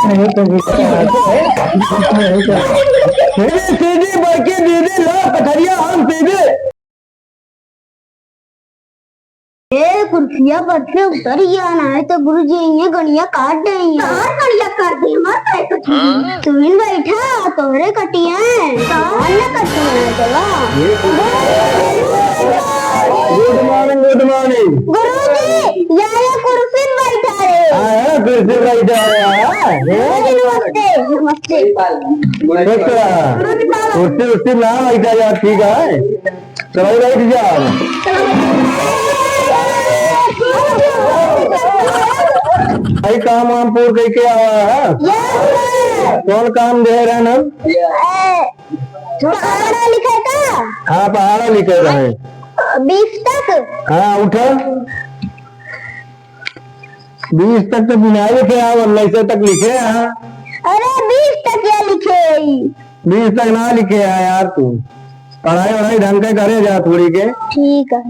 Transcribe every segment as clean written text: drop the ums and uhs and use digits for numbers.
सीधी बड़की दीदी लो पथरिया हम सीधे कुर्सिया पर से उतर ही आना है तो गुरुजी ये गड़िया काट देंगे। कार गड़िया काट दी मत पैसे तुम बैठा तोरे कटिया ना कटिया चला। गुड मॉर्निंग गुरुजी ये कुर्सी में बैठा है। कुर्सी बैठा नमस्ते नमस्ते कुर्सी उर्सी ना बैठा यार ठीक है चलो बैठ जाओ। भाई काम वाम पूर करके आया है। कौन काम दे रहे हैं ना पहाड़ा लिखा था। हाँ पहाड़ा लिखे रहे 20 तक। हाँ उठो 20 तक तो बिना लिखे आओ 19 तक लिखे हैं। अरे 20 तक क्या लिखे 20 तक ना लिखे है यार तू पढ़ाई वढ़ाई ढंग के करे जा थोड़ी के। ठीक है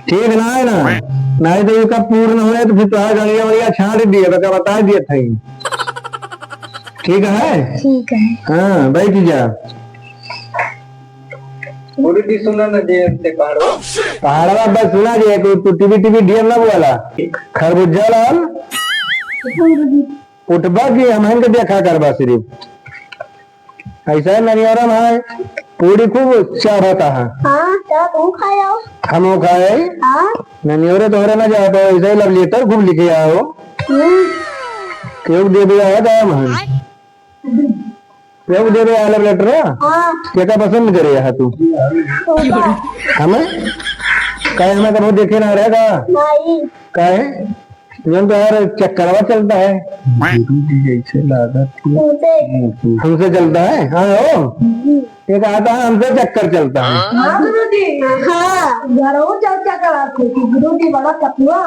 ठीक ना है ना नहीं तो इसका पूर्ण हुए तो फिर तुम्हारा गड़िया वड़िया छाट दिए तो बता दिए थे। ठीक है ठीक है। हाँ बैठ जा। सुना ना पहाड़वा बस सुना जे टीवी टीवी डीएम ना बोला खरबूजा लाल उठबा की हम के देखा करबा सिर्फ ऐसा ननियारा है पूरी खूब चाहता है। हाँ तुम खाया हम खाए हाँ ननियोरे तोहरे ना जाता ऐसा ही लव लेटर खूब लिखे आओ क्यों दे दिया है दाम है क्यों दे दिया लव लेटर क्या का पसंद करे है तू हमें कहे हमें कभी देखे ना रहेगा नहीं कहे जब तो यार चक्करवा चलता है हमसे चलता है। हाँ हो एक आता है हमसे चक्कर चलता है। हाँ घरों चक्कर आपको गुरुजी बड़ा चपला।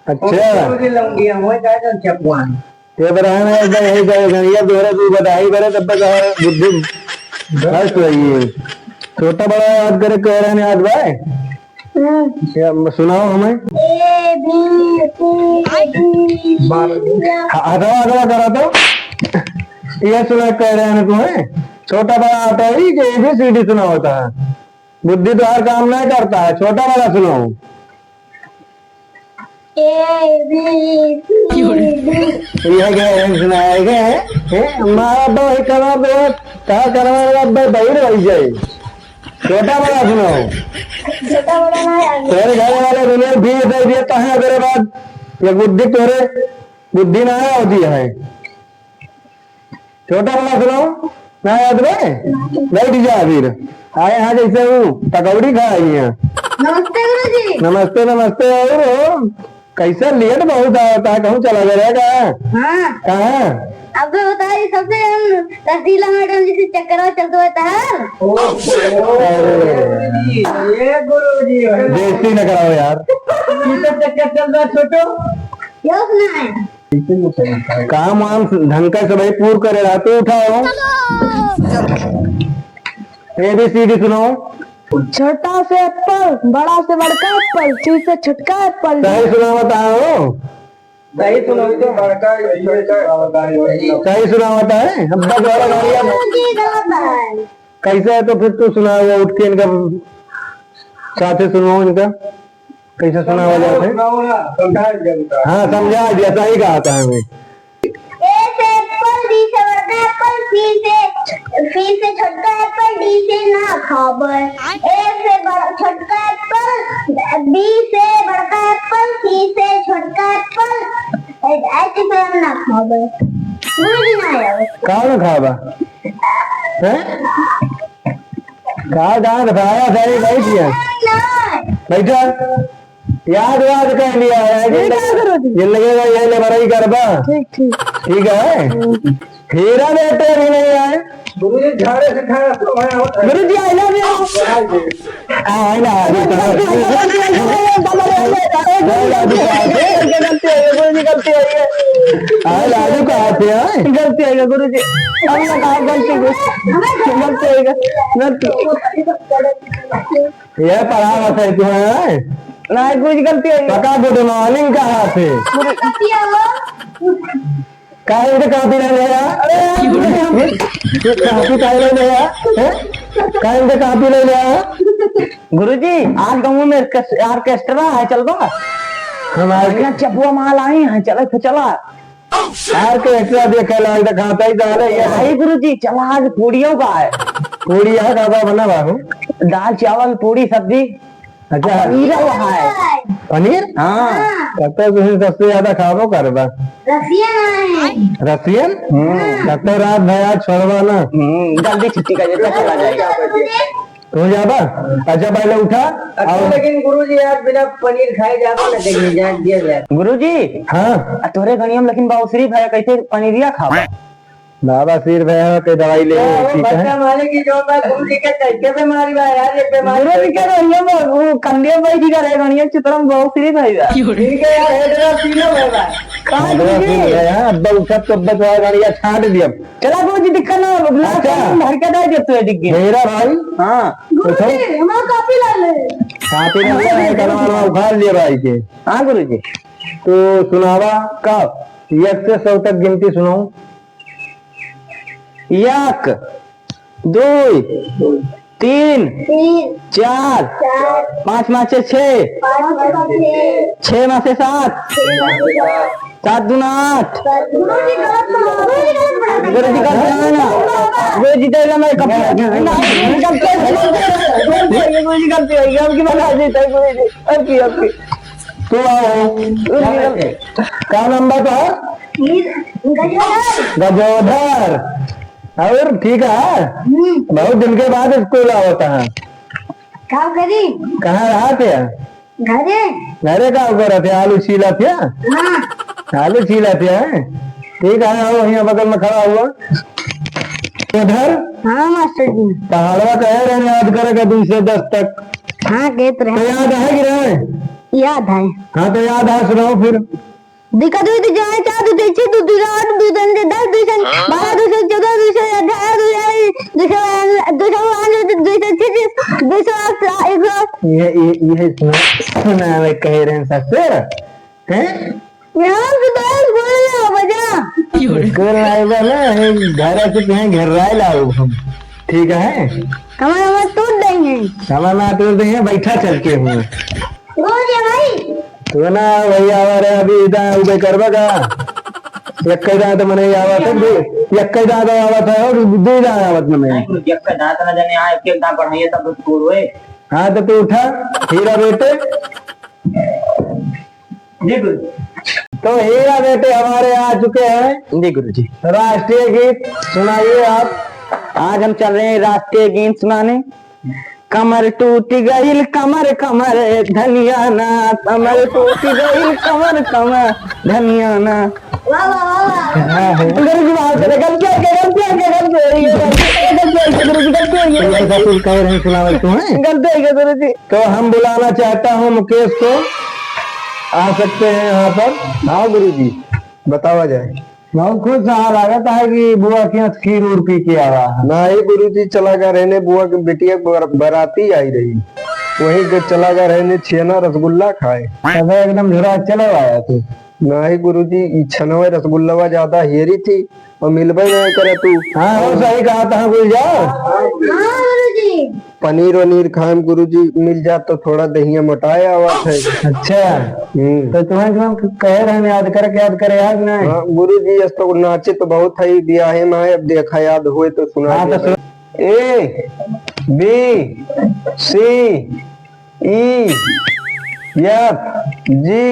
अच्छा चपुआ ये बरान है यही गणिया दोहरा तू बधाई करे तब तक बुद्धि भ्रष्ट रही है। छोटा बड़ा याद करे कह रहे हैं याद भाई सुनाओ हमें हटवा करा तो ये सुना कह रहे हैं तुम्हें छोटा बड़ा आता है कि ABCD सुना होता है बुद्धि तो हर काम नहीं करता है छोटा बड़ा सुनाओ। छोटा बड़ा सुनाओ तेरे घर वाले दुनिया फीस दे दिया कहा तेरे बाद ये बुद्धि तोरे बुद्धि ना होती है। छोटा बड़ा सुनाओ ना याद में बैठ जा फिर आए यहाँ जैसे हूँ पकौड़ी खाई है। नमस्ते गुरुजी। नमस्ते नमस्ते और कैसा लेट बहुत आता है कहूँ चला जाएगा हाँ कहाँ आपको बताइए सबसे तहसीला मैडम जिसे चक्कर चलते होता है बेइज्जती न कराओ यार चक्कर चल रहा छोटो क्या सुना है काम वाम ढंग का सब पूर्ण करे रहा तो उठाओ ABCD सुनाओ। छोटा से एप्पल बड़ा से बड़का एप्पल सी से छोटका एप्पल। सही सुना बताओ सही सुनो तो बड़का सही सुना होता है कैसा है तो फिर तू सुना हुआ उठ के इनका साथ सुनाओ इनका कैसा सुना हुआ जाता है। हाँ समझा दिया सही कहा था हमें सी से छोटका एप्पल डी से ना खाबर ए से छोटका एप्पल बी से बड़का एप्पल सी से छोटका एप्पल ऐसे से ना खाबर गुरुजी ना आया कौन खाबा हैं कहा कहाँ दिखाया सही बैठ गया बैठा याद याद कर लिया जिंदगी का यही बड़ाई करबा ठीक है हीरा बेटे भी नहीं आए गुरुजी झाड़े से खाया गुरुजी I love you I love you गलती है आई लव यू कहा थे गलती है गुरुजी हमने कहा गलती ये पढ़ा है तुम्हें नहीं कुछ गलती है पका गुड मॉर्निंग कहा थे काहे से कॉपी ले लिया? अरे यार कॉपी काहे ले लिया? काहे से कॉपी ले लिया? गुरुजी आज गाँव में ऑर्केस्ट्रा है, चलवा हमारे चपुआ माल आई है, चला तो चला। ऑर्केस्ट्रा देखे ला खाता ही जा रहे हैं। भाई गुरुजी चला, आज पूड़ियों का है। पूरी है का बना बाबू? दाल चावल पूड़ी सब्जी अच्छा पनीर है। पनीर? हाँ लगता है तुझे सबसे ज्यादा खाबो करबा रसियन रसियन। लगता है रात भैया छोड़वा ना। जल्दी छुट्टी का जैसा चला जाएगा। तू जाबा? अच्छा पहले उठा। लेकिन गुरुजी आज बिना पनीर खाए जाता ना, देखिए गुरुजी। हाँ तोरे गणियम लेकिन बाबूश्री भाई कैसे पनीरिया खावा? बाबा सिर भैया के दवाई ले ठीक है। मालिक की जो बात गुरुजी के कैसे बीमारी बा यार, एक बीमारी गुरुजी के गणियम वो कंधे पे ही करे गणियम चित्रम बाबूश्री भाई बा ठीक है यार, हेडरा पीलो बाबा कहां गुरुजी है अब्बा उठा तो अब्बा तो गाड़िया छाट दिया। चला गुरुजी दिक्कत ना बदला भर के दे देते है डिग्गी मेरा भाई। हां गुरुजी हमारा कॉपी ला ले। कापी ले कलमा उखाड़ लिए भाई के। हां गुरुजी तो सुनावा का 1 से 100 तक गिनती सुनाऊं? 1 2 3 4 5 में से 6 6 में से 7 7 दूना 8 गुरुजी का ना गुरुजी तो मैं गुरुजी गलती हो गई, अब की बता देता है गुरुजी। अब की तू आओ क्या नंबर था? गजोधर। और ठीक है, बहुत दिन के बाद स्कूल होता है। क्या करी? कहाँ रहा थे? घरे। घरे का कर थे? आलू छीला थे? हाँ आलू छीला थे। ठीक है, आओ यहाँ बगल में खड़ा हुआ उधर। हाँ मास्टर जी। पहाड़वा कहे रहे याद करेगा 2 से 10 तक। हाँ कहते तो रहे। याद है कि नहीं? याद है। हाँ तो याद है, सुनाओ फिर। दिक्कत हुई तो जाए 4 2 3 6 2 2 8 2 3 10 2 12 2 14 2 18 2 ये सुना मैं कह रहे हैं सबसे हैं स्कूल आएगा ना घर से कहीं घर राय लाओ हम। ठीक है, हमारे टूट देंगे। हमारा ना तोड़ देंगे, बैठा चल के हूँ भाई तो ना वही आवा रहे अभी इधर उबे करवा का एक तो मैंने आवा था एक आवा था और 2 आवत मैंने एक दांत ना जाने आ एक दांत बढ़ाइए तब स्कूल हुए। हाँ तो तू उठा हीरा बेटे। जी गुरु। तो हीरा बेटे हमारे आ चुके हैं। जी गुरु जी। राष्ट्रीय गीत सुनाइए आप। आज हम चल रहे हैं राष्ट्रीय गीत सुनाने। कमर टूट गईल कमर कमर धनिया ना, कमर टूट गईल कमर कमर धनिया ना। वाह वाह वाह तो हम बुलाना चाहता हूँ मुकेश को, आ सकते हैं यहाँ पर। हाँ गुरु जी बतावा जाए। बहुत खुश लागत है कि बुआ के खीर उड़ पी के आ रहा है। नहीं गुरु जी चला गया रहने, बुआ की बिटिया बराती आई रही, वही चला गया रहने छेना रसगुल्ला खाए। एकदम झुरा चले आया तू? नहीं गुरु जी छनवा रसगुल्ला ज्यादा हेरी थी और मिलबे नहीं करे तू। हाँ वो सही कहा था गुरु जी। पनीर वनीर खाएं गुरु जी, मिल जाए तो थोड़ा दहिया मोटाए आवाज है। अच्छा तो तुम्हें कह रहे याद करे याद नहीं? हाँ गुरु जी तो नाचे तो बहुत है ब्याहे में, अब देखा याद हुए तो सुना। A B C E F G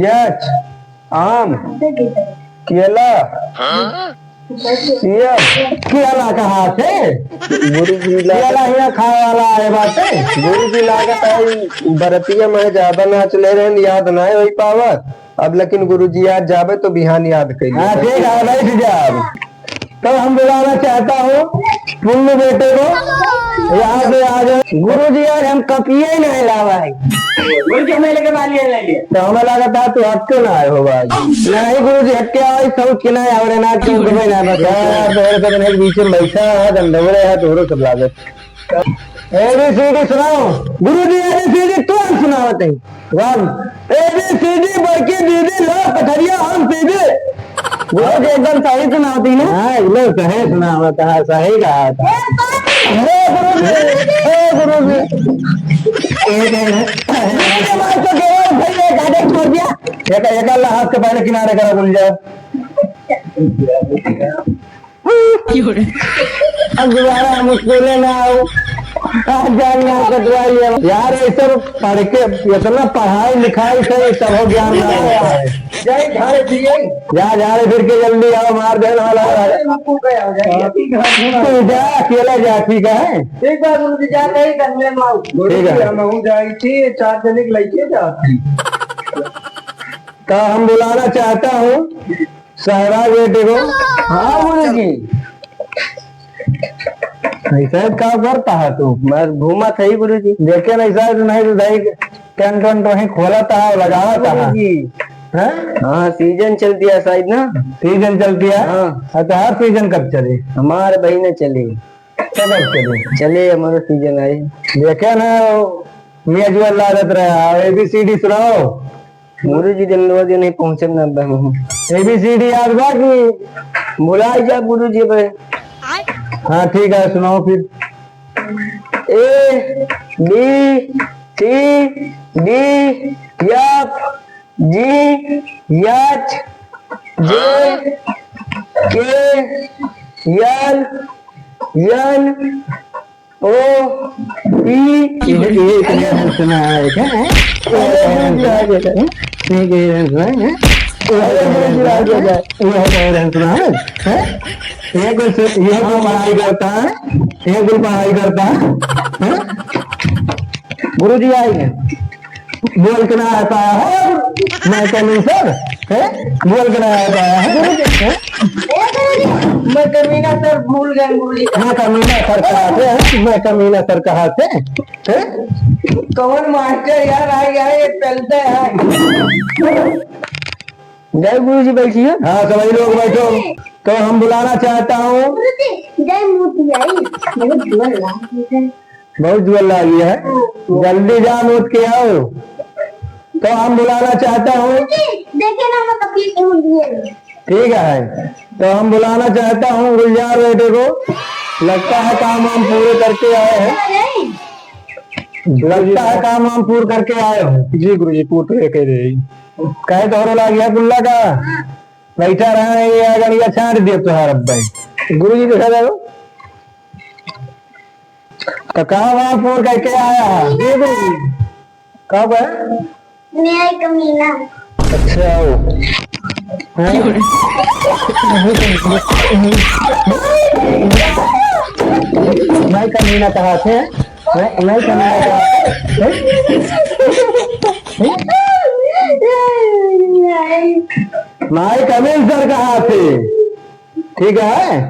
H आम केला केला कहा थे गुरु जी? केला ही खाए वाला है बात है गुरु जी। लागत है बरतिया में ज्यादा नाच ले रहे याद ना हो पावत अब, लेकिन गुरु जी याद जावे तो बिहान याद करिए। हाँ ठीक है बैठ जाओ। तो हम बुलाना चाहता हूँ पुन्नू बेटे को, यहाँ से आ जाए। गुरु जी यार हम कपिए ही नहीं लावा है गुरु जी, हमें लेके मालिए ले लिए तो हमें लगा था तू हक क्यों ना आए हो भाई। नहीं गुरु जी हक के आए सोच के ना आवरे ना क्यों कभी ना बता तोरे तो एक बीच में बैठा है गंदवरे है तोरो सब लागत। एबीसीडी सुनाओ गुरु जी। एबीसीडी तू हम सुनावत है। 1 ABCD बढ़ के दीदी लो पथरिया हम सीधे गुरु जी एकदम सही सुनाती है। हाँ एकदम सही सुना हुआ था, सही कहा था। गुरु जी छोड़ दिया। एक अल्लाह हाथ के पहले किनारे करा बोल जाओ। अब दोबारा हम स्कूल में आओ यार ये सब पढ़ के इतना पढ़ाई लिखाई से सब हो ज्ञान ना होता है। जा जा रहे फिर के जल्दी आओ, मार देने वाला है। तू जा अकेला जा, ठीक है। ठीक है गुरु जी, जा नहीं करने माऊ। ठीक है, हम जाई थी 4 जने के लेके जाती। तो हम बुलाना चाहता हूँ सहराज बेटे को। हाँ गुरु जी। ऐसा क्या करता है तू? बस घूमा था ही गुरु जी। देखे नहीं शायद नहीं तो दही टेंट वेंट वहीं खोला था, लगावा था। हाँ सीजन चलती है शायद ना। सीजन चलती है। हाँ। तो हर सीजन कब चले? हमारे भाई ने चले कब चले? चले हमारा सीजन आए। देखे ना मियाँ जुअल आदत रहा। ABCD सुनाओ। गुरु जी दिन नहीं पहुंचे ना। ABCD याद बा कि बुलाई जा गुरु जी भाई। हाँ ठीक है, सुनाओ फिर। ABCD F G H J K L M O P। ये सुना है क्या? ये कुछ पढ़ाई करता है, ये कुछ पढ़ाई करता है। गुरु जी आएंगे। बोल के ना आता है मैं कमी सर है, बोल के ना आता है। मैं कमीना सर भूल गए गुरु जी। मैं कमीना सर कहा थे, मैं कमीना सर कहा थे। कौन मास्टर यार आए चलते हैं। जय गुरु जी बैठिए। हाँ सभी लोग बैठो। तो हम बुलाना चाहता हूँ। जय मोती आई बहुत जुअल लगी है, जल्दी जा मूत के आओ। तो हम बुलाना चाहता हूँ। देखे ना मैं तकलीफ होती है। ठीक है, तो हम बुलाना चाहता हूँ गुलजार बेटे को। लगता है काम हम पूरे करके आए हैं। लगता है काम हम पूरे करके आए हो। जी गुरु जी पूरे कह रहे कहे तो लग गया गुल्ला का बैठा रहा ये गड़िया छाट दिया तुहार अब भाई। गुरु जी दिखा दो तो कहा वहां पूर करके आया है। जी गुरु जी कब है? न्याय कमीना। अच्छा वो मैं कमीना कहा थे, मैं कमीना कहा माई कमीन सर कहा थे। ठीक है,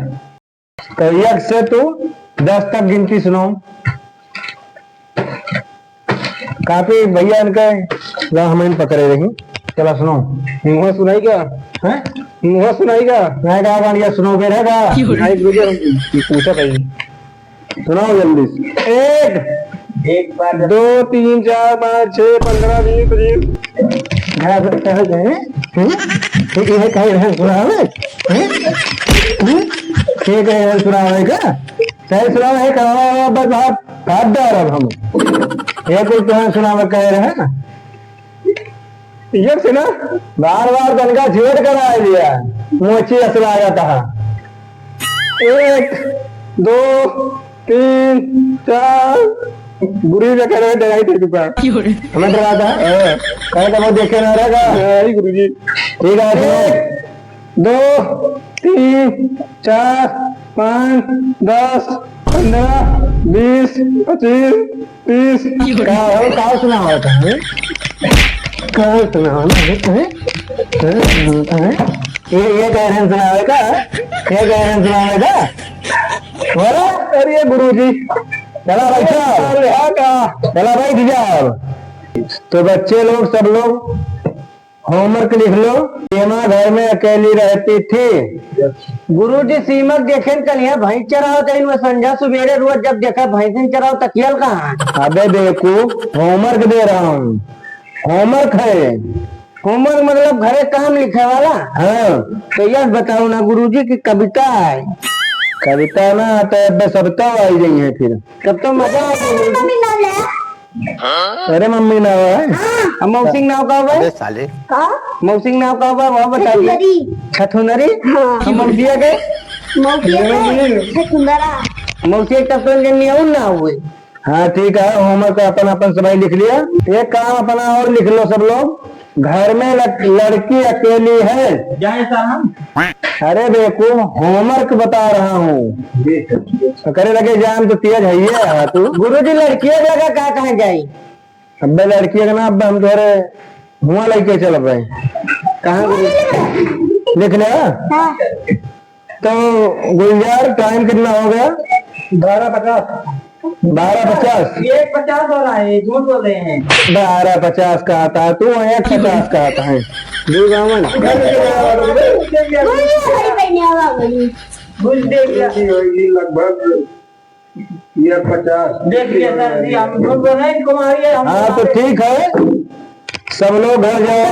तो 1 से तू 10 तक गिनती सुनो। काफी भैया इनके हमें पकड़े रही। चलो सुनो। मुँह सुनाई क्या है? मुँह सुनाई क्या? मैं कहा गाड़िया सुनो के रहेगा। पूछा भाई सुनाओ जल्दी। 1 2 3 4 5 6 15 20 ठीक है सुनावे का सही सुनावे का। बस हाथ डाल हम ये कुछ सुनावे कह रहे हैं ना। ये से ना बार बार तनका छेड़ कर आ लिया मोची असला जाता है। 1 2 3 4 गुरु जी कह रहे डराई थे चुका हमें डरा था कहे तो वो देखे ना रहेगा गुरु जी। ठीक है 1 2 3 4 5 10 15 20 25 30 कहा सुना हुआ था कहा सुना हुआ ये कह रहे हैं सुनावेगा ये कह रहे हैं सुनावेगा बोला। अरे गुरु जी चला भाई चला भाई जाओ। तो बच्चे लोग सब लोग होमवर्क लिख लो। सीमा घर में अकेली रहती थी। गुरु जी सीमक देखे कलिया भैंस चराओ तो इनमें संझा सुबेरे रोज जब देखा भैंस चराओ तकियल कहाँ। अबे देखो होमवर्क दे रहा हूँ, होमवर्क है होमवर्क मतलब घरे काम लिखे वाला। हाँ तो यार बताओ ना गुरुजी की कविता है। कविता ना तो अब सबता आई गई है फिर। तब तो मजा आ गई। मम्मी नाम ले अरे मम्मी ना है अब मौसिंग नाव का हुआ साले का मौसिंग नाव का हुआ वह बताइए। छतुंदरी छठुनरी हाँ। हम मौसिया के मौसी छतुंदरा मौसिया तब तो जन्य ना हुए। हाँ ठीक है होमवर्क अपन अपन सभी लिख लिया। एक काम अपना और लिख लो सब लोग। घर में लड़की अकेली है। जाए साहब अरे बेवकूफ होमवर्क बता रहा हूँ। करे लगे जान तो तेज है ये तू। गुरुजी लड़कियों लगा का कहाँ जाई। अब लड़की का ना अब हम थोड़े हुआ लेके चल रहे कहाँ गुरुजी लिख लिया। हाँ तो गुलजार टाइम कितना हो गया? 12:50 12:50। 1:50 हो रहा है झूठ बोल रहे हैं। 12:50 का आता है तू 1:50 का आता है। जी बामन गोली हरी पहने आवा गोली घुस देख लिया लगभग 1:50। देख लिया सर जी हम झूठ बोल रहे हैं इनको मारिए हम। हाँ तो ठीक है सब लोग घर जाओ।